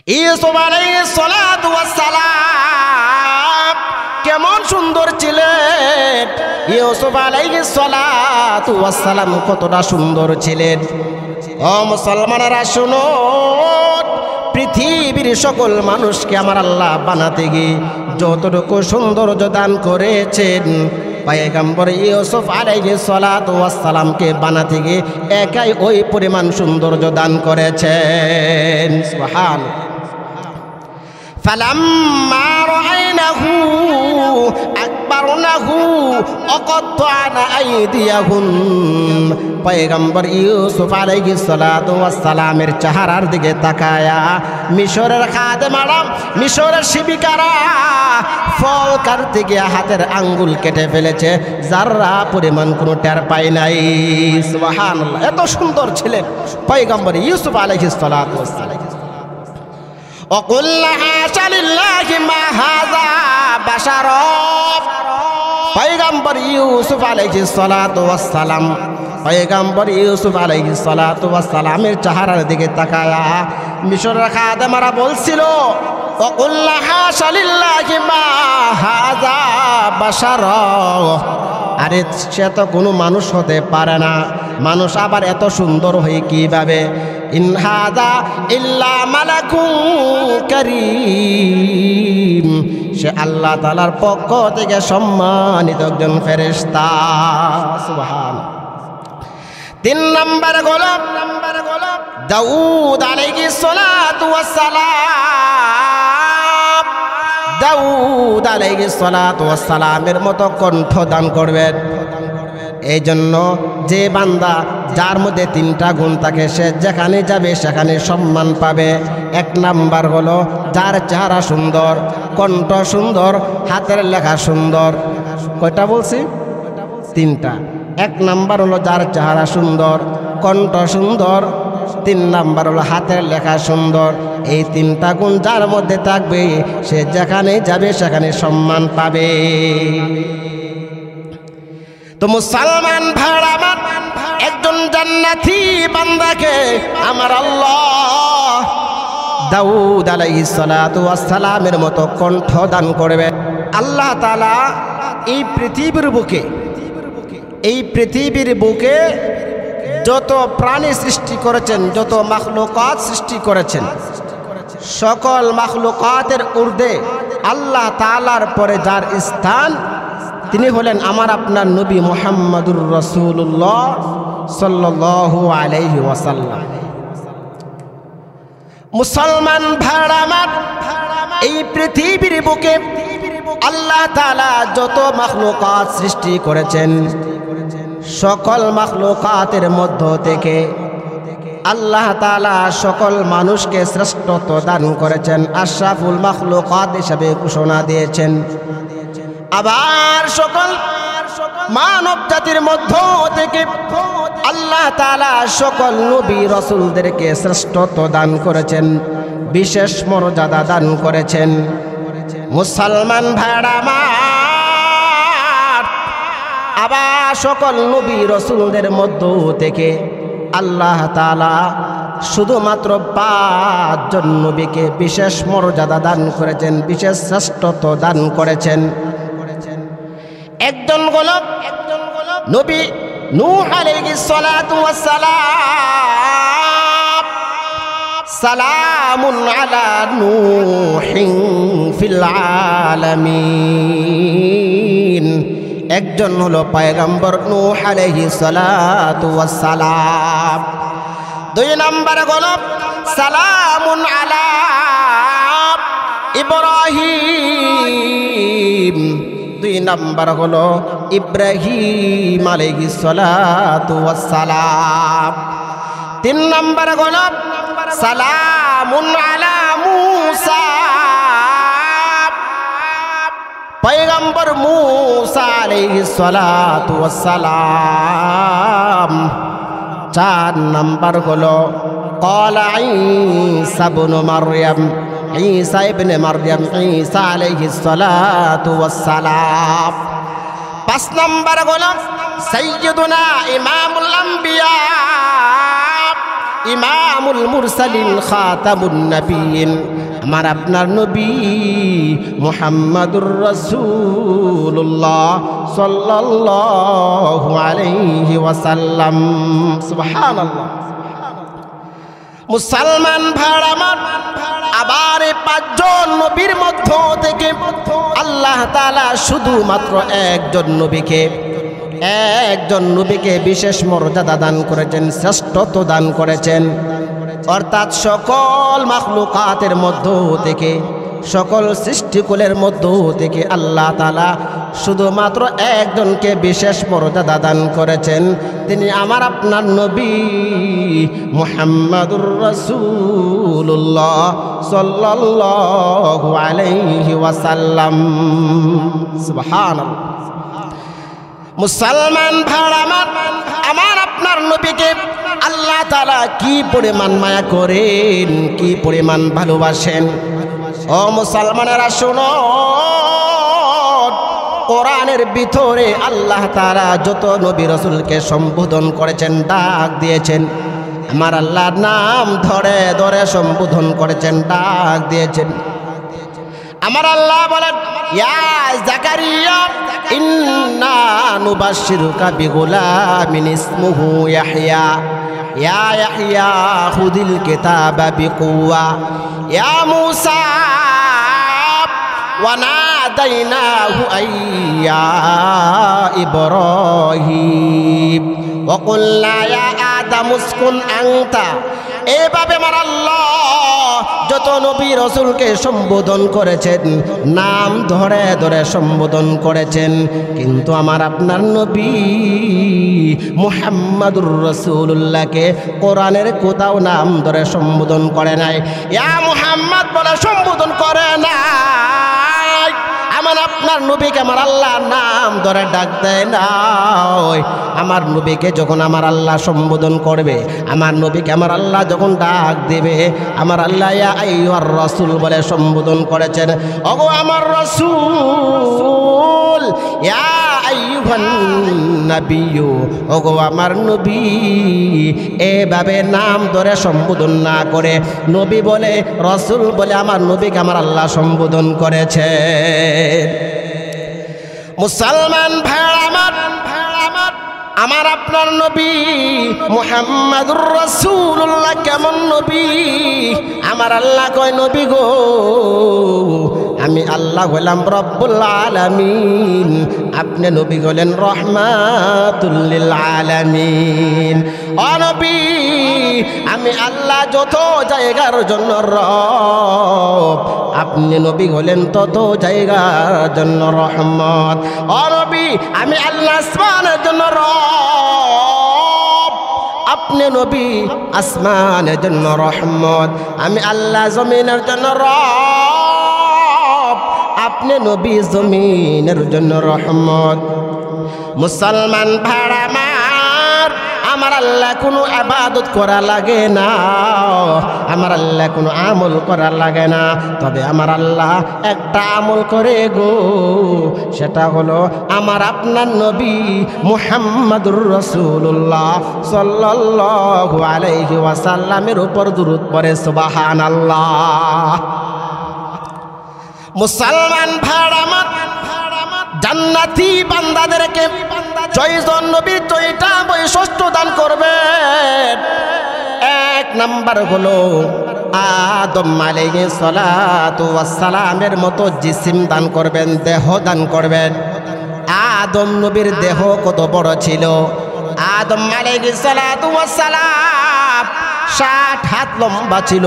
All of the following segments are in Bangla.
ইউসুফ আলাইহিস সালাতু ওয়াস সালাম কেমন সুন্দর ছিলেন। ইউসুফ আলাইহিস সালাতু ওয়াস সালাম কতটা সুন্দর ছিলেন। ও মুসলমানেরা শুনো, পৃথিবীর সকল মানুষকে আমার আল্লাহ বানাতে গিয়ে যতটুকু সৌন্দর্য দান করেছেন, পয়গম্বর ইউসুফ আলাইহিস সালাতু ওয়াস সালামকে বানাতে গিয়ে একাই ওই পরিমাণ সৌন্দর্য দান করেছেন। সুবহানাল্লাহ। ফালাম্মা রাআইনাহু আকবারনাহু ওয়াকাত্তা'না আইদিয়াহুন। পয়গম্বর ইউসুফ আলাইহিস সালাতু ওয়াস সালামের চেহারার দিকে তাকায়া মিশরের খাদেমারা, মিশরের সেবিকারা ফল কাটতে গিয়ে হাতের আঙ্গুল কেটে ফেলেছে, যারা পরিমাণ কোনো টের পায় নাই। সুবহানাল্লাহ। এত সুন্দর ছিলেন পয়গম্বর ইউসুফ আলাইহিস সালাতু ওয়াস সালাম। وقلنا حاشا لله ما هذا بشر। পয়গম্বর ইউসুফ আলাইহিস সালাতু ওয়াস সালাম, পয়গম্বর ইউসুফ আলাইহিস সালাতু ওয়াস সালামের চেহারার দিকে তাকায়া মিশরের খাদেমারা বলছিল, وقلنا حاشا لله ما هذا بشر। আরে সে তো কোনো মানুষ হতে পারে না, মানুষ আবার এত সুন্দর হয়ে কিভাবে? ইন হাযা ইল্লা মালাকুন কারীম। সে আল্লাহ তাআলার পক্ষ থেকে সম্মানিত একজন ফেরেশতা। সুবহানাল্লাহ। 3 নম্বর গোলাপ দাউদ আলাইহিস সালাতু ওয়াস সালাম। দাউদ আলাইহিস সালাতু ওয়াস সালামের মতো কণ্ঠ দান করবেন। এই জন্য যে বান্দা যার মধ্যে 3টা গুণ থাকে, সে যেখানে যাবে সেখানে সম্মান পাবে। 1 নাম্বার হলো যার চেহারা সুন্দর, কণ্ঠ সুন্দর, হাতের লেখা সুন্দর। কয়টা বলছি? 3টা। 1 নাম্বার হলো যার চেহারা সুন্দর, কণ্ঠ সুন্দর। 3 নাম্বার হলো হাতের লেখা সুন্দর। এই 3টা গুণ যার মধ্যে থাকবে, সে যেখানে যাবে সেখানে সম্মান পাবে। তো মুসলমান ভাইরা আমার, একজন জান্নাতি বান্দাকে আমার আল্লাহ দাউদ আলাইহিস সালাতু ওয়াস সালামের মতো কণ্ঠ দান করবে। আল্লাহ তাআলা এই পৃথিবীর বুকে যত প্রাণী সৃষ্টি করেছেন, যত মাখলুকাত সৃষ্টি করেছেন, সকল মাখলুকাতের ঊর্ধ্বে আল্লাহ তাআলার পরে যার স্থান, তিনি হলেন আমার আপনার নবী মুহাম্মদুর রাসূলুল্লাহ সাল্লাল্লাহু আলাইহি ওয়াসাল্লাম। মুসলমান ভাইরা আমার, এই পৃথিবীর বুকে আল্লাহ তাআলা যত মাখলুকাত সৃষ্টি করেছেন, সকল মাখলুকাতের মধ্য থেকে আল্লাহ তাআলা সকল মানুষকে শ্রেষ্ঠত্ব দান করেছেন, আশরাফুল মাখলুকাত হিসেবে ঘোষণা দিয়েছেন। আবার সকল মানব জাতির মধ্য থেকে আল্লাহ তাআলা সকল নবী রাসূলদেরকে শ্রেষ্ঠত্ব দান করেছেন, বিশেষ মর্যাদা দান করেছেন। মুসলমান ভাইরা আমার, আবার সকল নবী রাসূলদের মধ্য থেকে আল্লাহ তাআলা শুধুমাত্র 5 জন নবীকে বিশেষ মর্যাদা দান করেছেন, বিশেষ শ্রেষ্ঠত্ব দান করেছেন। একজন গোলাপ নবী নূহ আলাইহিস সালাতু ওয়াস সালাম। সালামুন আলা নূহিন ফিল আলামিন। একজন হলো পয়গম্বর নূহ আলাইহিস সালাতু ওয়াস সালাম। 2 নম্বর গোলাপ সালামুন আলা ইব্রাহিম। 2 নম্বর হলো ইব্রাহিম আলাইহিস সালাতু ওয়াস সালাম। 3 নম্বর গোলাপ সালামুন আলা মূসা। পয়গম্বর মূসা আলাইহিস সালাতু ওয়াস সালাম। 4 নম্বর হলো ক্বালা ঈসা ইবনে মারইয়াম। ঈসা ইবনে মারইয়াম, ঈসা আলাইহিস সালাতু ওয়াস সালাম। 5 নম্বর হলো সাইয়্যিদুনা ইমামুল আম্বিয়া ইমামুল মুরসালিন খাতামুন নবিয়িন আমার আপনার নবী মুহাম্মাদুর রাসূলুল্লাহ সাল্লাল্লাহু আলাইহি ওয়াসাল্লাম। সুবহানাল্লাহ। মুসলমান ভাইরা আমার, আবার এই পাঁচজন নবীর মধ্য থেকে আল্লাহ তাআলা শুধুমাত্র একজন নবীকে বিশেষ মর্যাদা দান করেছেন, শ্রেষ্ঠত্ব দান করেছেন। অর্থাৎ সকল মাখলুকাতের মধ্য থেকে, সকল সৃষ্টিকুলের মধ্য থেকে আল্লাহ তাআলা শুধুমাত্র একজনকে বিশেষ মর্যাদা দান করেছেন। তিনি আমার আপনার নবী মুহাম্মাদুর রাসূলুল্লাহ সাল্লাল্লাহু আলাইহি ওয়াসাল্লাম। সুবহানাল্লাহ। মুসলমান ভাইরা আমার আপনার নবীকে আল্লাহ তাআলা কি পরিমাণ মায়া করেন, কি পরিমাণ ভালোবাসেন। ও মুসলমানেরা শুনো, কোরআনের ভিতরে আল্লাহ তাআলা যত নবী রাসূলকে সম্বোধন করেছেন, ডাক দিয়েছেন, আমার আল্লাহর নাম ধরে ধরে সম্বোধন করেছেন, ডাক দিয়েছেন। আমার আল্লাহ বলেন, ইয়া জাকারিয়া ইন্না নুবাশশিরুকা বিগুলামিন ইসমুহু ইয়াহইয়া, ইয়া ইয়াহইয়া খুযিল কিতাবা বিকুওয়া, ইয়া মূসা ওয়া নাদাইনাহু আইয়া ইব্রাহিম ওয়া কুলনা ইয়া আদামু উসকুন আনতা। এভাবে আমার আল্লাহ যত নবী রাসূলকে সম্বোধন করেছেন, নাম ধরে ধরে সম্বোধন করেছেন, কিন্তু আমার আপনার নবী মুহাম্মাদুর রাসূলুল্লাহকে কোরআনের কোথাও নাম ধরে সম্বোধন করে নাই, ইয়া মুহাম্মদ বলে সম্বোধন করে নাই। আমার আপনার নবীকে আমার আল্লাহ নাম ধরে ডাক দেয় নাই। আমার নবীকে যখন আমার আল্লাহ সম্বোধন করবে, আমার নবীকে আমার আল্লাহ যখন ডাক দেবে, আমার আল্লাহ ইয়া আইয়ুহার রাসূল বলে সম্বোধন করেছেন। ওগো আমার রাসূল, ইয়া আইয়ুহান নাবিয়্যু, ওগো আমার নবী। এভাবে নাম ধরে সম্বোধন না করে নবী বলে, রাসূল বলে আমার নবীকে আমার আল্লাহ সম্বোধন করেছে। মুসলমান ভাইরা আমার আপনার নবী মুহাম্মাদুর রাসূলুল্লাহ কেমন নবী? আমার আল্লাহ কয়, নবী গো, আমি আল্লাহ হলাম রব্বুল আলামিন, আপনি নবী হলেন রহমাতুল লিল আলামিন। ও নবী, আমি আল্লাহ যত জায়গার জন্য রব, আপনি নবী হলেন তত জায়গার জন্য রহমত। ও নবী, আমি আল্লাহ আসমানের জন্য রব, আপনি নবী আসমানের জন্য রহমত। আমি আল্লাহ জমিনের জন্য রব, আপনি নবী জমিনের জন্য রহমত। মুসলমান ভাইরা আমার আল্লাহ কোনো ইবাদত করা লাগে না, আমার আল্লাহ কোনো আমল করা লাগে না, তবে আমার আল্লাহ একটা আমল করে গো, সেটা হলো আমার আপনার নবী মুহাম্মাদুর রাসূলুল্লাহ সাল্লাল্লাহু আলাইহি ওয়াসাল্লামের উপর দুরূদ পড়ে সুবহানাল্লাহ। মুসলমান ভাইরা আমার, জান্নাতি বান্দাদেরকে জয়জন নবীর জয়টা বৈশিষ্ট্য দান করবেন। এক নাম্বার হলো আদম আলাইহিস সালাতু ওয়াস সালামের মতো জিসিম দান করবেন, দেহ দান করবেন। আদম নবীর দেহ কত বড় ছিল? আদম আলাইহিস সালাতু ওয়াস সালাম 60 হাত লম্বা ছিল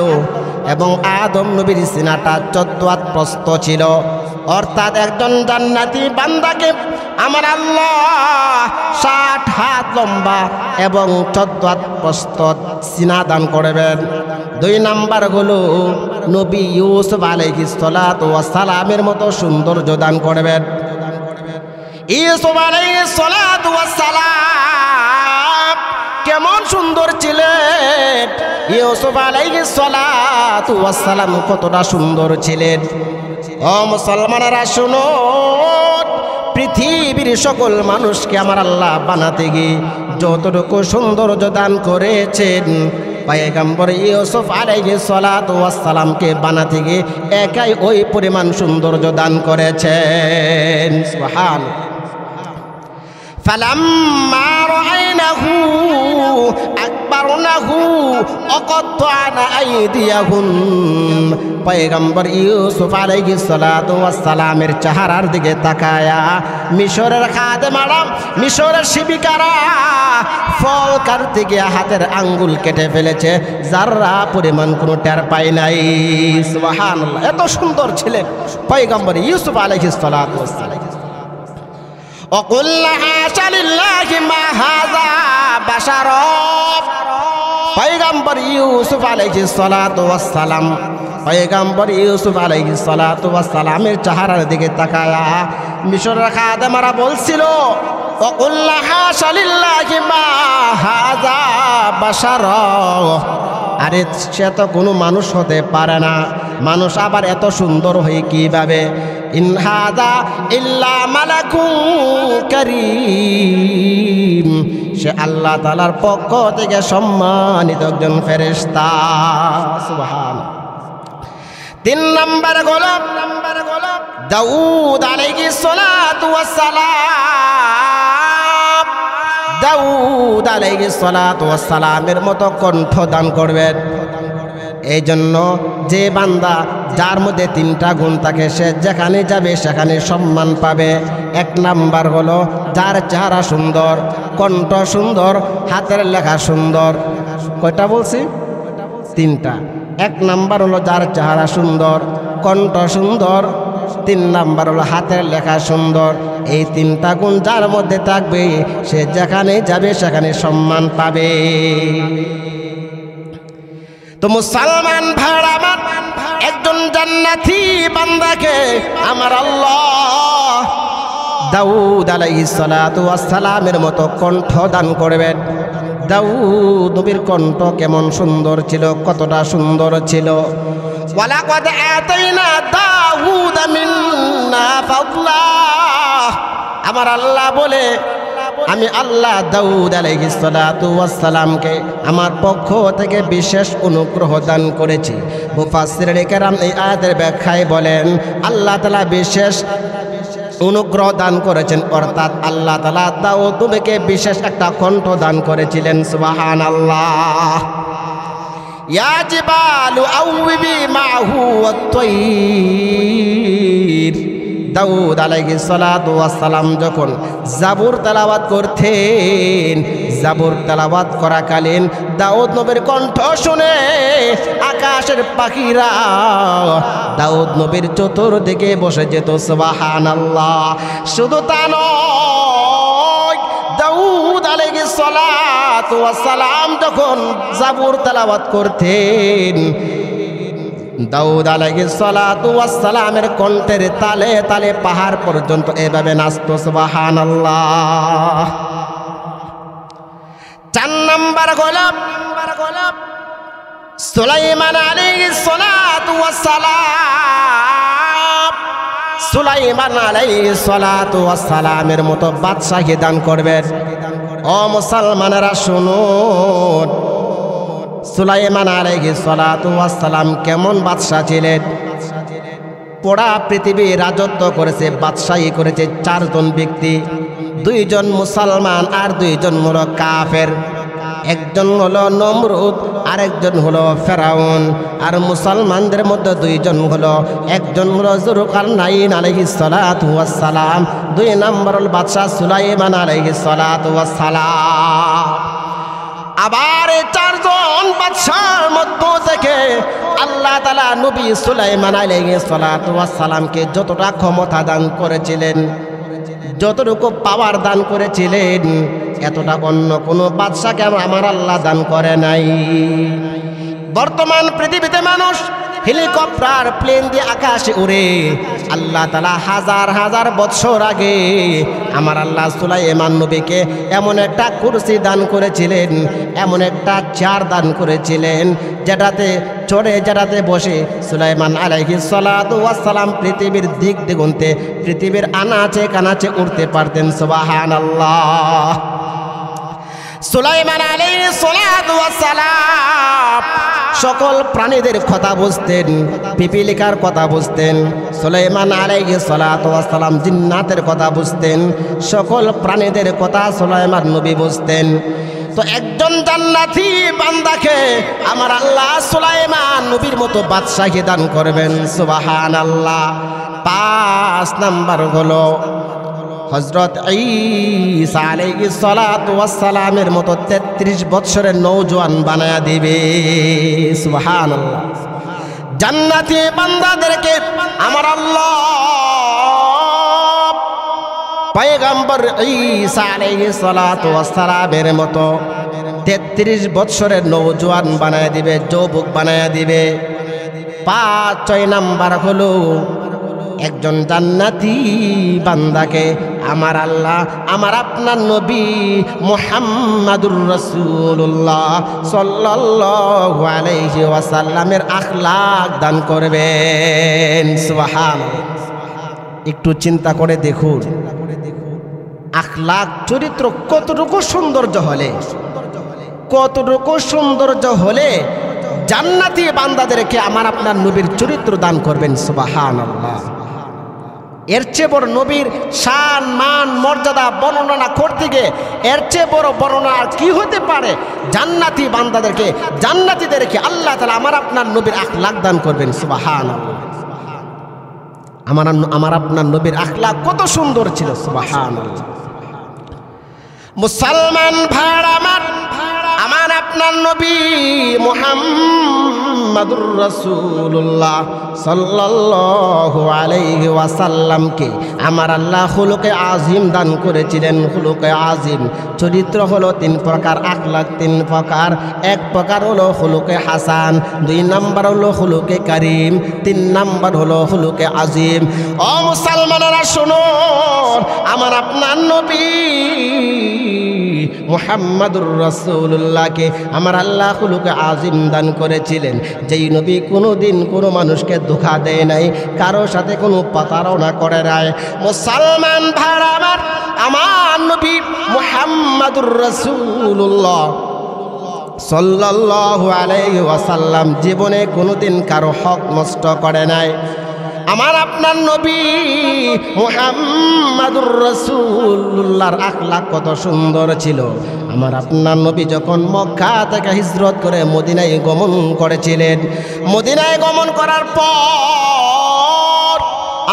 এবং আদম নবীর সিনাটা 14 হাত প্রস্থ ছিল। অর্থাৎ একজন জান্নাতি বান্দাকে আমার আল্লাহ 60 হাত লম্বা এবং 14 হাত প্রস্থ সিনা দান করবেন। 2 নাম্বার হলো নবী ইউসুফ আলাইহিস সালাতু ওয়াস সালামের মতো সৌন্দর্য দান করবেন। ইউসুফ আলাইহিস সালাতু ওয়াস সালাম কেমন সুন্দর ছিলেন! ইউসুফ আলাইহিস সালাতু ওয়াস সালাম কতটা সুন্দর ছিলেন! ও মুসলমানেরা শুনো, পৃথিবীর সকল মানুষকে আমার আল্লাহ বানাতে গিয়ে যতটুকু সৌন্দর্য দান করেছেন, পয়গম্বর ইউসুফ আলাইহিস সালাতু ওয়াস সালামকে বানাতে গিয়ে একাই ওই পরিমাণ সৌন্দর্য দান করেছেন। সুবহানাল্লাহ। ফালাম্মা রাআইনাহু আকবারনাহু ওয়াকাত্তা'না আইদিয়াহুম। পয়গম্বর ইউসুফ আলাইহিস সালাতু ওয়াস সালামের চেহারার দিকে তাকায়া মিশরের খাদেমারা, মিশরের সেবিকারা ফল কাটতে গিয়ে হাতের আঙ্গুল কেটে ফেলেছে, যারা পরিমাণ কোনো টের পায় নাই। সুবহানাল্লাহ। এত সুন্দর ছিলেন পয়গম্বর ইউসুফ আলাইহিস সালাতু ওয়াস সালাম। وقلنا حاشا لله ما هذا بشر। পয়গম্বর ইউসুফ আলাইহিস সালাতু ওয়াস সালাম, পয়গম্বর ইউসুফ আলাইহিস সালাতু ওয়াস সালামের চেহারার দিকে তাকায়া মিশরের খাদেমারা বলছিল, وقلنا حاشا لله ما هذا بشر। আরে সে তো কোনো মানুষ হতে পারে না, মানুষ আবার এত সুন্দর হয়ে কিভাবে? ইন হাযা ইল্লা মালাকুন কারীম। সে আল্লাহ তাআলার পক্ষ থেকে সম্মানিত একজন ফেরেশতা। সুবহানাল্লাহ। 3 নম্বর গোলাপ দাউদ আলাইহিস সালাতু ওয়াস সালাম। দাউদ আলাইহিস সালাতু ওয়াস সালামের মতো কণ্ঠ দান করবেন। এই জন্য যে বান্দা যার মধ্যে 3টা গুণ থাকে সে যেখানে যাবে সেখানে সম্মান পাবে। 1 নাম্বার হলো যার চেহারা সুন্দর, কণ্ঠ সুন্দর, হাতের লেখা সুন্দর। কয়টা বলছি? 3টা। 1 নাম্বার হলো যার চেহারা সুন্দর, কণ্ঠ সুন্দর, 3 নাম্বার হলো হাতের লেখা সুন্দর। এই 3টা গুণ যার মধ্যে থাকবে সে যেখানে যাবে সেখানে সম্মান পাবে। তো মুসলমান ভাইরা আমার, একজন জান্নাতি বান্দাকে আমার আল্লাহ দাউদ আলাইহিস সালাতু ওয়াস সালামের মতো কণ্ঠ দান করবেন। দাউদ নবীর কণ্ঠ কেমন সুন্দর ছিল, কতটা সুন্দর ছিল। ওয়ালাকাদ আতাইনা দাউদা মিন্না ফাদলা। আমার আল্লাহ বলে, আমি আল্লাহ দাউদ আলাইহিস সালাতু ওয়াস সালামকে আমার পক্ষ থেকে বিশেষ অনুগ্রহ দান করেছি। মুফাসসিরিনে কেরাম এই আয়াতের ব্যাখ্যায় বলেন, আল্লাহ তাআলা বিশেষ অনুগ্রহ দান করেছেন, অর্থাৎ আল্লাহ তাআলা দাউদ নবীকে বিশেষ একটা কণ্ঠ দান করেছিলেন। সুবহানাল্লাহ। ইয়া জিবালু আউবি মাহু ওয়াত-তাইর। দাউদ আলাইহিস সালাতু ওয়াস সালাম যখন জাবুর তেলাওয়াত করতেন, জাবুর তেলাওয়াত করাকালীন দাউদ নবীর কণ্ঠ শুনে আকাশের পাখিরা দাউদ নবীর চতুর্দিকে বসে যেত। সুবহানাল্লাহ। শুধু তা নয়, দাউদ আলাইহিস সালাতু ওয়াস সালাম যখন জাবুর তেলাওয়াত করতেন, দাউদ আলাইহিস সালাতু ওয়াস সালামের কণ্ঠের তালে তালে পাহাড় পর্যন্ত এভাবে নাচতো। সুবহানাল্লাহ। 4 নম্বর গোলাপ সুলাইমান আলাইহিস সালাতু ওয়াস সালাম। সুলাইমান আলাইহিস সালাতু ওয়াস সালামের মতো বাদশাহী দান করবেন। ও মুসলমানেরা শুনুন, সুলাইমান আলাইহিস সালাতু ওয়াস সালাম কেমন বাদশা ছিলেন? পুরা পৃথিবী রাজত্ব করেছে, বাদশাহী করেছে 4 জন ব্যক্তি। 2 জন মুসলমান আর 2 জন হলো কাফের। একজন হলো নমরুদ আর একজন হলো ফেরাউন। আর মুসলমানদের মধ্যে 2 জন হলো, একজন হলো যুলকারনাইন আলাইহিস সালাতু ওয়াস সালাম, 2 নম্বর হল বাদশা সুলাইমান আলাইহিস সালাতু ওয়াস সালাম। আবার এই 4 জন বাদশার মধ্য থেকে আল্লাহ তাআলা নবী সুলাইমান আলাইহিস সালাতু ওয়াস সালামকে যতটা ক্ষমতা দান করেছিলেন, যতটুকু পাওয়ার দান করেছিলেন, এতটা অন্য কোনো বাদশাকে আমার আল্লাহ দান করে নাই। বর্তমান পৃথিবীতে মানুষ হেলিকপ্টার, প্লেন দিয়ে আকাশে উড়ে। আল্লাহ তাআলা হাজার হাজার বছর আগে আমার আল্লাহ সুলাইমান নবীকে এমন একটা কুরসি দান করেছিলেন, এমন একটা চেয়ার দান করেছিলেন, যেটাতে চড়ে, যেটাতে বসে সুলাইমান আলাইহিস সালাতু ওয়াস সালাম পৃথিবীর দিক দিগন্তে, পৃথিবীর আনাচে কানাচে উড়তে পারতেন। সুবহানাল্লাহ। সুলাইমান আলাইহিস সালাতু ওয়াস সালাম সকল প্রাণীদের কথা বুঝতেন, পিপিলিকার কথা বুঝতেন। সুলাইমান আলাইহিস সালাতু ওয়াস সালাম জিন্নাতের কথা বুঝতেন, সকল প্রাণীদের কথা সুলাইমান নবী বুঝতেন। তো একজন জান্নাতি বান্দাকে আমার আল্লাহ সুলাইমান নবীর মতো বাদশাহী দান করবেন, সুবহানাল্লাহ। 5 নাম্বার হলো হযরত ঈসা আলাইহিস সালাতু ওয়াস সালামের মতো 33 বছরের নওজোয়ান বানায়া দিবে, সুবহানাল্লাহ। জান্নাতি বান্দাদেরকে আমার আল্লাহ পয়গম্বর ঈসা আলাইহিস সালাতু ওয়াস সালামের মতো 33 বছরের নওজোয়ান বানায়া দিবে, যুবক বানায়া দিবে। 5 নাম্বার হলো একজন জান্নাতি বান্দাকে আমার আল্লাহ আমার আপনার নবী মুহাম্মাদুর রাসূলুল্লাহ সাল্লাল্লাহু আলাইহি ওয়াসাল্লামের আখলাক দান করবেন, সুবহানাল্লাহ। একটু চিন্তা করে দেখুন, আখলাক চরিত্র কতটুকু সৌন্দর্য হলে, কতটুকু সৌন্দর্য হলে জান্নাতি বান্দাদেরকে আমার আপনার নবীর চরিত্র দান করবেন, সুবহানাল্লাহ। এর চেয়ে বড় নবীর শান মান মর্যাদা বর্ণনা করতে গিয়ে এর চেয়ে বড় বর্ণনা আর কি হতে পারে? জান্নাতি বান্দাদেরকে জান্নাতীদেরকে আল্লাহ তাআলা আমার আপনার নবীর আখলাক দান করবেন, সুবহানাল্লাহ। আমার আপনার নবীর আখলাক কত সুন্দর ছিল, সুবহানাল্লাহ। মুসলমান ভাইরা আমার আপনার নবী মুহাম্মাদুর রাসূলুল্লাহ সাল্লাল্লাহু আলাইহি ওয়াসাল্লামকে আমার আল্লাহ খুলুকে আজিম দান করেছিলেন। খুলুকে আজিম চরিত্র হলো 3 প্রকার, আখলাক 3 প্রকার। 1 প্রকার হলো খুলুকে হাসান, 2 নাম্বার হলো খুলুকে কারীম, 3 নাম্বার হলো খুলুকে আজিম। ও মুসলমানেরা শুনুন, আমার আপনার নবী মুহাম্মাদুর রাসূলুল্লাহকে আমার আল্লাহ খুলুকে আজিম দান করেছিলেন। যেই নবী কোনোদিন কোনো মানুষকে ধোঁকা দেয় নাই, কারো সাথে কোনো প্রতারণা করে নাই। মুসলমান ভাইরা আমার নবী মুহাম্মাদুর রাসূলুল্লাহ সাল্লাল্লাহু আলাইহি ওয়াসাল্লাম জীবনে কোনোদিন কারো হক নষ্ট করে নাই। আমার আপনার নবী মুহাম্মাদুর রাসূলুল্লাহর আখলাক কত সুন্দর ছিল। আমার আপনার নবী যখন মক্কা থেকে হিজরত করে মদিনায় গমন করেছিলেন, মদিনায় গমন করার পর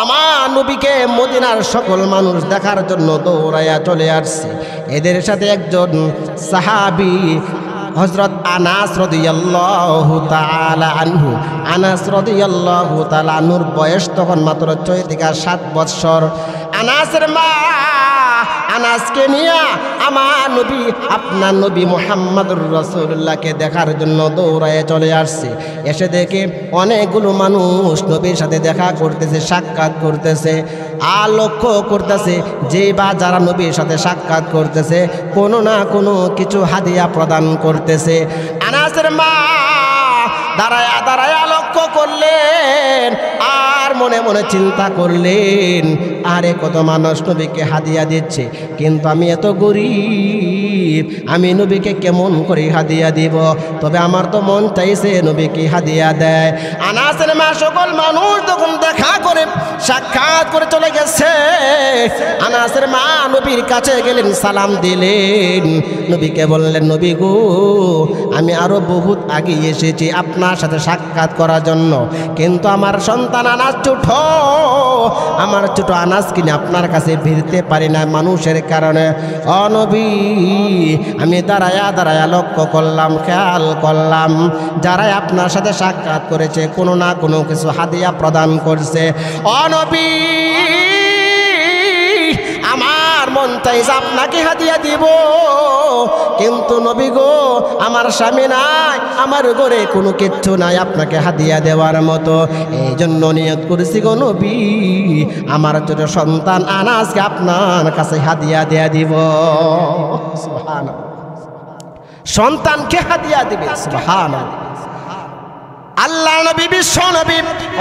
আমার নবীকে মদিনার সকল মানুষ দেখার জন্য দৌড়াইয়া চলে আসছে। এদের সাথে একজন সাহাবী হযরত আনাস রাদিয়াল্লাহু তাআলা আনহু। আনাস রাদিয়াল্লাহু তাআলা আনহুর বয়স তখন মাত্র 6 থেকে 7 বছর। আনাসের মা আনাসকে নিয়ে আমার নবী আপনার নবী মুহাম্মাদুর রাসূলুল্লাহকে দেখার জন্য দৌড়ায় চলে আসছে। এসে দেখে অনেকগুলো মানুষ নবীর সাথে দেখা করতেছে, সাক্ষাৎ করতেছে। আর লক্ষ্য করতেছে যে বা যারা নবীর সাথে সাক্ষাৎ করতেছে কোনো না কোনো কিছু হাদিয়া প্রদান করতেছে। আনাসের মা দাঁড়ায়া দাঁড়ায়া লক্ষ্য করলেন আর মনে মনে চিন্তা করলেন, আরে কত মানুষ নবীকে হাদিয়া দিচ্ছে, কিন্তু আমি এত গরিব, আমি নবীকে কেমন করে হাদিয়া দিব? তবে আমার তো মন চাইছে নবীকে হাদিয়া দেয়। আনাসের মা সকল মানুষ যখন দেখা করে সাক্ষাৎ করে চলে গেছে, আনাসের মা নবীর কাছে গেলেন, সালাম দিলেন, নবীকে বললেন, নবী গো, আমি আরো বহুত আগে এসেছি আপনার সাথে সাক্ষাৎ করার জন্য, কিন্তু আমার সন্তান আনাস ছোট, আমার ছোট আনাস কিনে আপনার কাছে ফিরতে পারি না মানুষের কারণে। ও নবী, আমি দাঁড়ায়া দাঁড়ায়া লক্ষ্য করলাম, খেয়াল করলাম, যারাই আপনার সাথে সাক্ষাৎ করেছে কোনো না কোনো কিছু হাদিয়া প্রদান করছে। ও নবী, আমার মন চাইছে আপনাকে হাদিয়া দিব, কিন্তু নবী গো, আমার স্বামী নাই, আমার ঘরে কোনো কিচ্ছু নাই আপনাকে হাদিয়া দেওয়ার মতো। এই জন্য নিয়ত করেছি গো নবী, আমার ছোট সন্তান আনাসকে আপনার কাছে হাদিয়া দেয়া দিব। সুবহানাল্লাহ, সন্তানকে হাদিয়া দিবে। সুবহানাল্লাহ। আল্লাহ নবী বিশ্ব নবী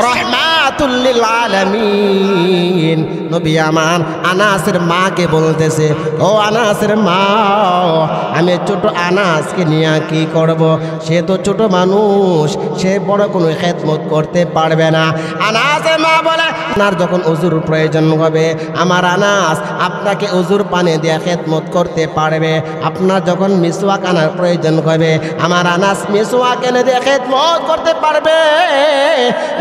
রহমান রাহমাতুল লিল আলামিন। নবী আমার আনাসের মাকে বলতেছে, ও আনাসের মা, আমি ছোট আনাসকে নিয়ে কি করব? সে তো ছোট মানুষ, সে বড় কোনো খেদমত করতে পারবে না। আনাসের মা বলে, আপনার যখন ওযুর প্রয়োজন হবে, আমার আনাস আপনাকে ওযুর পানি দিয়ে খেদমত করতে পারবে। আপনার যখন মিসওয়াক আনার প্রয়োজন হবে, আমার আনাস মিসওয়াক এনে দিয়ে খেদমত করতে পারবে।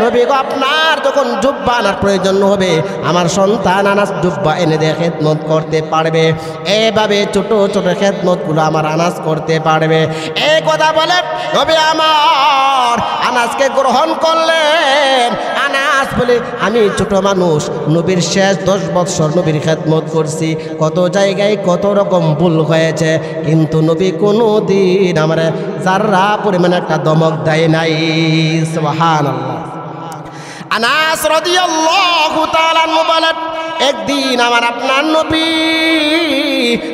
নবী গো, আপনার যখন জুব্বা আনার প্রয়োজন হবে, আমার সন্তান আনাস জুব্বা এনে দিয়ে খেদমত করতে পারবে। এইভাবে ছোট ছোট খেদমতগুলো আমার আনাস করতে পারবে। এই কথা বলে নবী আমার আনাসকে গ্রহণ করলেন। আনাস বলে, আমি ছোট মানুষ, নবীর শেষ 10 বছর নবীর খেদমত করছি, কত জায়গায় কত রকম ভুল হয়েছে, কিন্তু নবী কোনো দিন আমার যারা পরিমাণে একটা দমক দেয় নাই। সুবহানাল্লাহ। আনাস রাদিয়াল্লাহু তাআলা বলেন, একদিন আমার আপনার নবী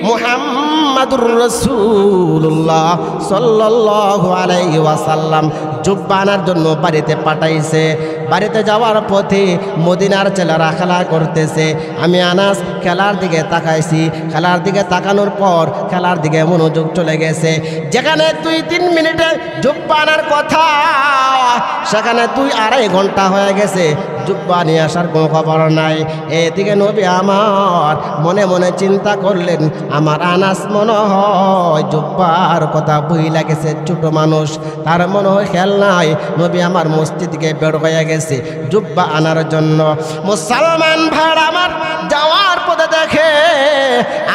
মুহাম্মাদুর রাসূলুল্লাহ সাল্লাল্লাহু আলাইহি ওয়াসাল্লাম জুব্বা আনার জন্য বাড়িতে পাঠাইছে। বাড়িতে যাওয়ার পথে মদিনার ছেলেরা খেলা করতেছে। আমি আনাস খেলার দিকে তাকাইছি। খেলার দিকে তাকানোর পর খেলার দিকে মনোযোগ চলে গেছে। যেখানে 2-3 মিনিটে জুব্বা আনার কথা, সেখানে 2-2.5 ঘন্টা হয়ে গেছে, জুব্বা নিয়ে আসার কোনো খবর নাই। এদিকে নবী আমার মনে মনে চিন্তা করলেন, আমার আনাস মনে হয় জুব্বার কথা ভুইলা গেছে, ছোট মানুষ, তার মনে হয় খেয়াল নাই। নবী আমার মসজিদকে বের হয়ে গেছে জুব্বা আনার জন্য। মুসলমান ভাই আমার যাওয়ার পথে দেখে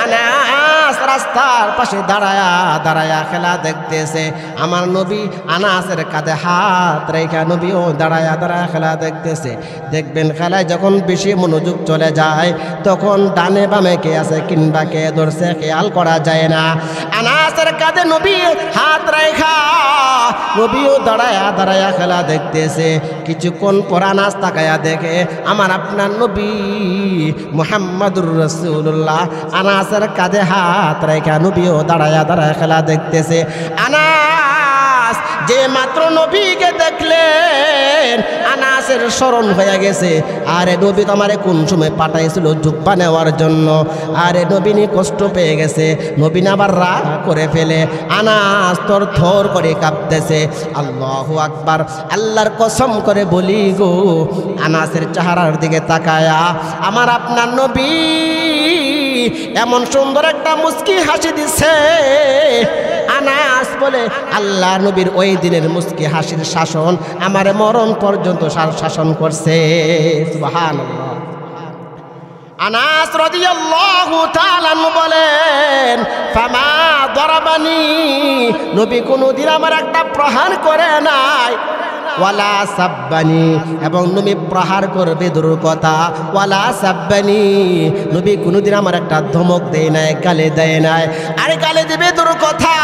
আনাস রাস্তার পাশে দাঁড়ায়া দাঁড়ায়া খেলা দেখতেছে। আমার নবী আনাসের কাঁধে হাত রেখা নবীও দাঁড়ায়া দাঁড়ায়া খেলা দেখতেছে। দেখবেন খেলায় যখন বেশি মনোযোগ চলে যায়, তখন ডানে বামে কে আছে কিংবা কে ধরছে খেয়াল করা যায় না। আনাসের কাঁধে নবী হাত রেখা নবীও দাঁড়ায়া দাঁড়ায়া খেলা দেখতেছে। কিছুক্ষণ পর আনাস তাকায়া দেখে আমার আপনার নবী মুহাম্মাদুর রাসূলুল্লাহ আনাসের কাঁধে হাত রেখা নবীও দাঁড়ায়া দাঁড়ায়া খেলা দেখতেছে। আনাস যে মাত্র নবীকে দেখলেন, আনাসের স্মরণ হয়ে গেছে, আরে নবী তো আমারে কোন সময় পাঠাইছিল জুব্বা নেওয়ার জন্য। আরে নবীনি কষ্ট পেয়ে গেছে, নবীন আবার রাগ করে ফেলে। আনাস তোর থর করে কাঁপতেছে। আল্লাহু আকবার। আল্লাহর কসম করে বলি গো, আনাসের চেহারার দিকে তাকায়া আমার আপনার নবী এমন সুন্দর একটা মুস্কি হাসি দিছে। আনাস বলে, আল্লাহ নবীর ওই দিনের মুস্কি হাসির শাসন আমার মরণ পর্যন্ত শাসন করছে। সুবহানাল্লাহ। আনাস রাদিয়াল্লাহু তাআলা বলেন, ফামা দরাবানি, নবী কোনদিন আমার একটা প্রহার করে নাই, ওয়ালা সাব্বানি, এবং নবী প্রহার করবে দূর কথা, ওয়ালা সাব্বানি, নবী কোনদিন আমার একটা ধমক দেয় নাই, গালে দেয় নাই। আর গালে দেবে দূর কথা,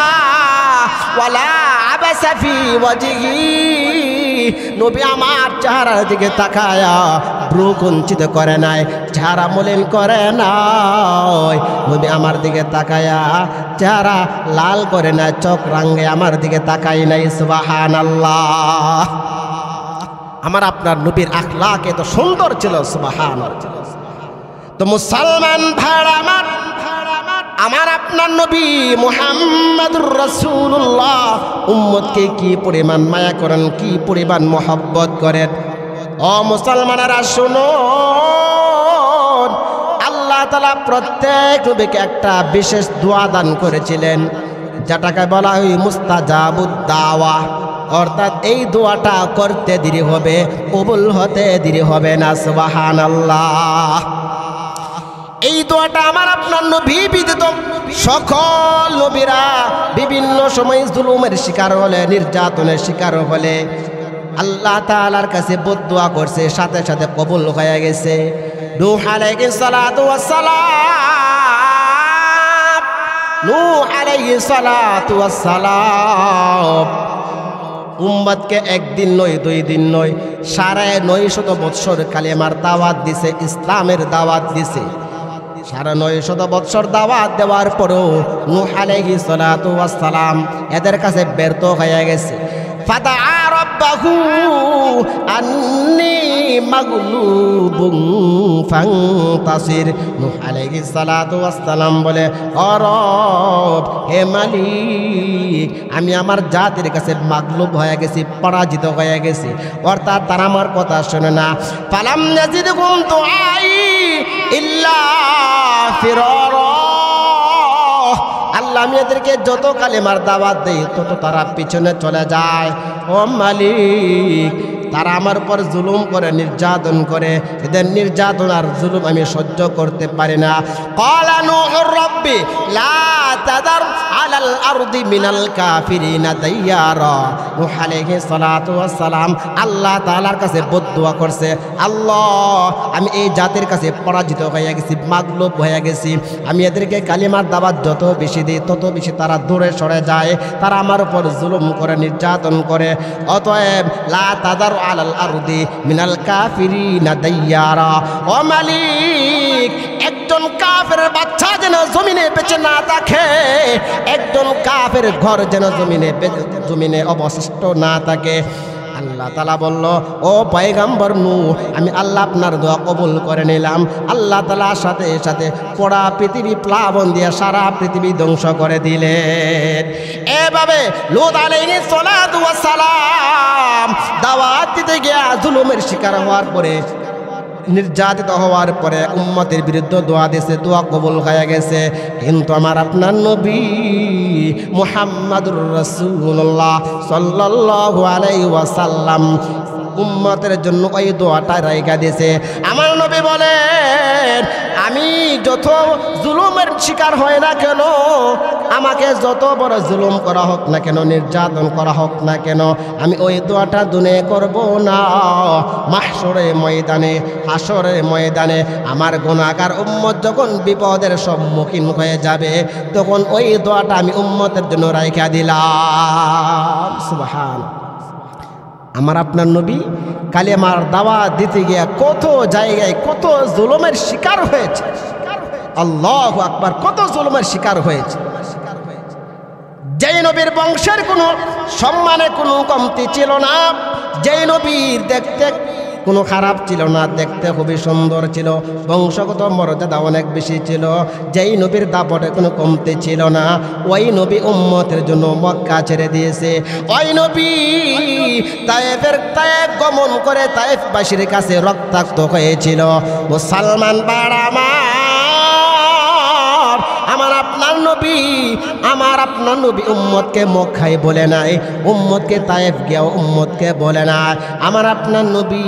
ওয়ালা আবাসা ফি ওয়াজহি, নবী আমার চেহারার দিকে তাকায়া ভ্রু কুঞ্চিত করে নাই, চেহারা মলিন করে নাই। নবী আমার দিকে তাকায়া চেহারা লাল করে নাই, চোখ রাঙ্গে আমার দিকে তাকাই নাই। সুবহানাল্লাহ। আমার আপনার নবীর আখলাক এত সুন্দর ছিল। সুবহানাল্লাহ। তো মুসলমান ভাইরা আমার আপনার নবী মুহাম্মাদুর রাসূলুল্লাহ উম্মতকে কি পরিমাণ মায়া করেন, কি পরিমাণ মহব্বত করেন। ও মুসলমানেরা শুনুন, আল্লাহ তাআলা প্রত্যেক নবীকে একটা বিশেষ দোয়া দান করেছিলেন, যেটাকে বলা হয় মুস্তাজাবুদ দাওয়া। অর্থাৎ এই দোয়াটা করতে দেরি হবে, কবুল হতে দেরি হবে না। সুবহানাল্লাহ। এই দোয়াটা আমার আপনার নবী ব্যতীত সকল নবীরা বিভিন্ন সময় জুলুমের শিকার হলে, নির্যাতনের শিকার হলে আল্লাহ তাআলার কাছে বদদুয়া করছে, সাথে সাথে কবুল হয়ে গেছে। নূহ আলাইহিস সালাতু ওয়াস সালাম, নূহ আলাইহিস সালাতু ওয়াস সালাম উম্মতকে একদিন নয়, 2 দিন নয়, 950 বৎসর কালেমার দাওয়াত দিছে, ইসলামের দাওয়াত দিছে। 950 বৎসর দাওয়াত দেওয়ার পরেও নূহ আলাইহিস সালাতু ওয়াস সালাম এদের কাছে ব্যর্থ হয়ে গেছে। ফাদা রাব্বাহু আন্নী মাগলুবুন ফান্তাসির। নূহ আলাইহিস সালাতু ওয়াস সালাম বলে, ও রব, হে মালিক, আমি আমার জাতির কাছে মাগলুব হয়ে গেছি, পরাজিত হয়ে গেছি, অর্থাৎ তারা আমার কথা শোনে না। ফালাম ইয়াজিদকুম দুআই ইল্লা ফিরারা। আল্লাহ আমি এদেরকে যত কালেমার দাওয়াত দেই তত তারা পিছনে চলে যায়। ও মালিক, তারা আমার উপর জুলুম করে, নির্যাতন করে, এদের নির্যাতন আর জুলুম আমি সহ্য করতে পারি না। ক্বালা নূহুর রাব্বি লা তাদার আলাল আরদি মিনাল কাফিরিনা দাইয়ারা। নূহ আলাইহিস সালাতু ওয়াস সালাম আল্লাহ তাআলার কাছে বদদুয়া করছে, আল্লাহ, আমি এই জাতির কাছে পরাজিত হয়ে গেছি, মাগলুব হয়ে গেছি, আমি এদেরকে কালিমার দাওয়াত যত বেশি দিই তত বেশি তারা দূরে সরে যায়, তারা আমার উপর জুলুম করে, নির্যাতন করে। অতএব লা তাদার আলাল আরদি মিনাল কাফিরিনা দাইয়ারা। ও মালিক, একজন কাফেরের বাচ্চা যেন জমিনে বেঁচে না থাকে, একজন কাফের ঘর যেন জমিনে অবশিষ্ট না থাকে। আল্লাহ তাআলা বলল, ও পয়গম্বর নূহ, আমি আল্লাহ আপনার দোয়া কবুল করে নিলাম। আল্লাহ তাআলার সাথে সাথে পুরা পৃথিবী প্লাবন দিয়ে সারা পৃথিবী ধ্বংস করে দিলেন। এভাবে লূত আলাইহিস সালাতু ওয়াস সালাম দাওয়াত দিতে গিয়ে জুলুমের শিকার হওয়ার পরে, নির্যাতিত হওয়ার পরে উম্মতের বিরুদ্ধে দোয়া দিয়েছে, দোয়া কবুল হয়ে গেছে। কিন্তু আমার আপনার নবী মুহাম্মাদুর রাসূলুল্লাহ সাল্লাল্লাহু আলাইহি ওয়াসাল্লাম উম্মতের জন্য ওই দোয়াটা রাইখা দিয়েছে। আমার নবী বলেন, আমি যত জুলুমের শিকার হয় না কেন, আমাকে যত বড় জুলুম করা হোক না কেন, নির্যাতন করা হোক না কেন, আমি ওই দোয়াটা দুনিয়া করব না। মাহশরের ময়দানে, হাসরের ময়দানে আমার গুনাহগার উম্মত যখন বিপদের সম্মুখীন হয়ে যাবে, তখন ওই দোয়াটা আমি উম্মতের জন্য রাইখা দিলাম। সুবহানাল্লাহ। আমার আপনার নবী কালেমার দাওয়াত দিতে গিয়ে কত জায়গায় কত জুলুমের শিকার হয়েছে। আল্লাহু আকবার, কত জুলুমের শিকার হয়েছে। যেই নবীর বংশের কোনো সম্মানে কোনো কমতি ছিল না, যেই নবীর দেখতে কোনো খারাপ ছিল না, দেখতে খুবই সুন্দর ছিল, বংশগত মর্যাদা অনেক বেশি ছিল, যেই নবীর দাপটে কোনো কমতি ছিল না, ওই নবী উম্মতের জন্য মক্কা ছেড়ে দিয়েছে। ওই নবী তায়েফ গমন করে তায়েফবাসীর কাছে রক্তাক্ত হয়েছিল। মুসলমান বাড়ামা, আমার আপনার নবী উম্মতকে মক্কায় বলে নাই, উম্মতকে তায়েফ গিয়া উম্মতকে বলে নাই। আমার আপনার নবী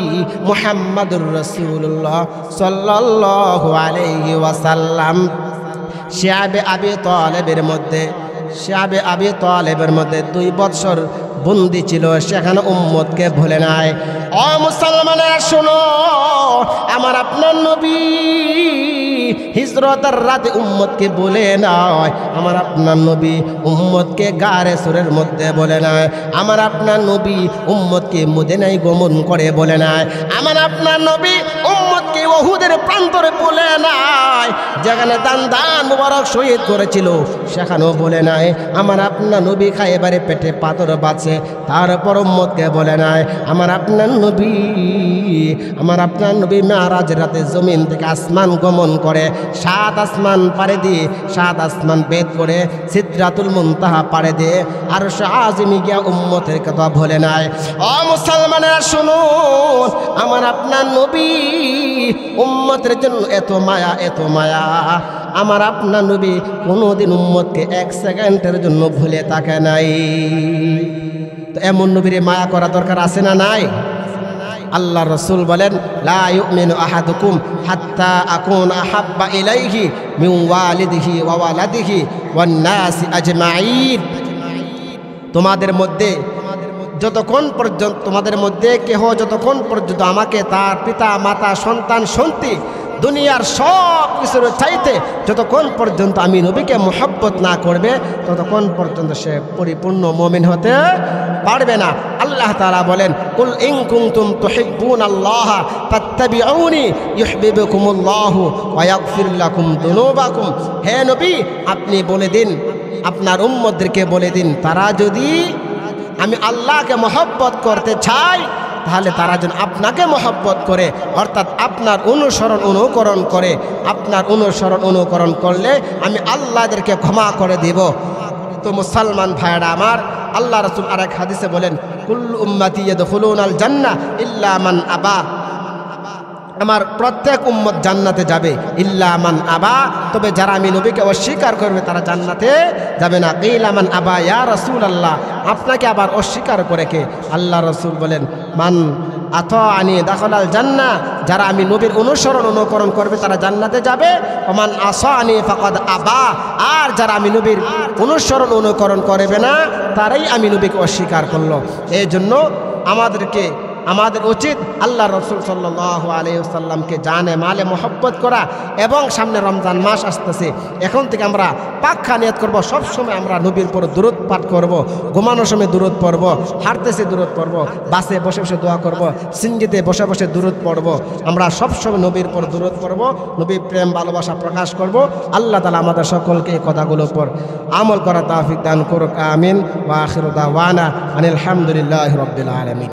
মুহাম্মাদুর রাসূলুল্লাহ সাল্লাল্লাহু আলাইহি ওয়াসাল্লাম শিআবে আবি তালেবের মধ্যে 2 বছর বন্দি ছিল, সেখানে উম্মতকে ভুলে নাই। ও মুসলমানেরা শোনো, আমার আপনার নবী হিজরতের রাতে উম্মতকে বলে নাই, আমার আপনার নবী উম্মতকে গারে সুরের মধ্যে বলে নাই, আমার আপনার নবী উম্মতকে মদিনায় গমন করে বলে নাই, আমার আপনার নবী উম্মতকে উহুদের প্রান্তরে বলে নাই, যেখানে দান মুবারক শহীদ করেছিল সেখানেও বলে নাই। আমার আপনার নবী খায়বারে পেটে পাথর বাঁচে, তারপর উম্মতকে বলে নাই। আমার আপনার নবী মেরাজের রাতে জমিন থেকে আসমান গমন করে, 7 আসমান পাড়ে দিয়ে, 7 আসমান ভেদ করে সিদরাতুল মুনতাহা পাড়ে দিয়ে আরশ আজিমে গিয়া উম্মতের কথা বলে নাই। ও মুসলমানেরা শুনুন, আমার আপনার নবী উম্মতের জন্য এত মায়া, এত মায়া। আমার আপনার নবী কোনোদিন উম্মতকে 1 সেকেন্ডের জন্য ভুলে থাকে নাই। তো এমন নবীরে মায়া করা দরকার আছে না নাই? আল্লাহ রসুল বলেন, লা ইউমিনু আহাদুকুম হাত্তা আকুনা আহাব্বা ইলাইহি মিন ওয়ালিদিহি ওয়া ওয়ালাদিহি ওয়ান নাসি আজমাইন। তোমাদের মধ্যে কেহ যতক্ষণ পর্যন্ত আমাকে তার পিতা মাতা সন্তান সন্ততি দুনিয়ার সব কিছুর চাইতে যতক্ষণ পর্যন্ত আমি নবীকে মুহাব্বত না করবে, ততক্ষণ পর্যন্ত সে পরিপূর্ণ মুমিন হতে পারবে না। আল্লাহ তাআলা বলেন, কুল ইন কুনতুম তুহিব্বুনাল্লাহ ফাত্তাবিউনি ইউহিব্বুকুমুল্লাহু ওয়া ইয়াগফির লাকুম যুনুবাকুম। হে নবী, আপনি বলে দিন, আপনার উম্মতদেরকে বলে দিন, তারা যদি আমি আল্লাহকে মুহাব্বত করতে চাই তাহলে তারা যেন আপনাকে মহব্বত করে, অর্থাৎ আপনার অনুকরণ করে। আপনার অনুকরণ করলে আমি আল্লাহদেরকে ক্ষমা করে দেব। তো মুসলমান ভাইরা আমার, আল্লাহ রাসূল আরেক হাদিসে বলেন, কুল্লু উম্মতি ইয়াদখুলুনাল জান্নাহ ইল্লা মান আবা, আমার প্রত্যেক উম্মত জান্নাতে যাবে, ইল্লা মান আবা, তবে যারা আমি নবীকে অস্বীকার করবে তারা জান্নাতে যাবে না। কিলা মান আবা ইয়া রাসূলুল্লাহ, আপনাকে আবার অস্বীকার করে কে? আল্লাহ রাসূল বলেন, মান আতাআনি দাখালাল জান্নাহ, যারা আমি নবীর অনুকরণ করবে তারা জান্নাতে যাবে। ওমান আসানি ফাকাদ আবা, আর যারা আমি নবীর অনুকরণ করবে না তারাই আমি নবীকে অস্বীকার করলো। এই জন্য আমাদের উচিত আল্লাহ রসুল সাল্লাল্লাহু আলাইহি ওয়াসাল্লামকে জানে মালে মহব্বত করা। এবং সামনে রমজান মাস আসতেছে, এখন থেকে আমরা পাক্কা নিয়ত করব, সবসময় আমরা নবীর পর দুরূদ পাঠ করব, ঘুমানোর সময় দুরূদ পড়ব, হাঁটতেছে দুরূদ পড়ব, বাসে বসে বসে দোয়া করব, সিঙ্গিতে বসে বসে দুরূদ পড়ব। আমরা সবসময় নবীর পর দুরূদ পড়ব, নবীর প্রেম ভালোবাসা প্রকাশ করব। আল্লাহ তাআলা আমাদের সকলকে এই কথাগুলোর উপর আমল করার তৌফিক দান করুক। আমিন। ওয়া আখিরু দাওয়ানা আনিল হামদুলিল্লাহি রাব্বিল আলামিন।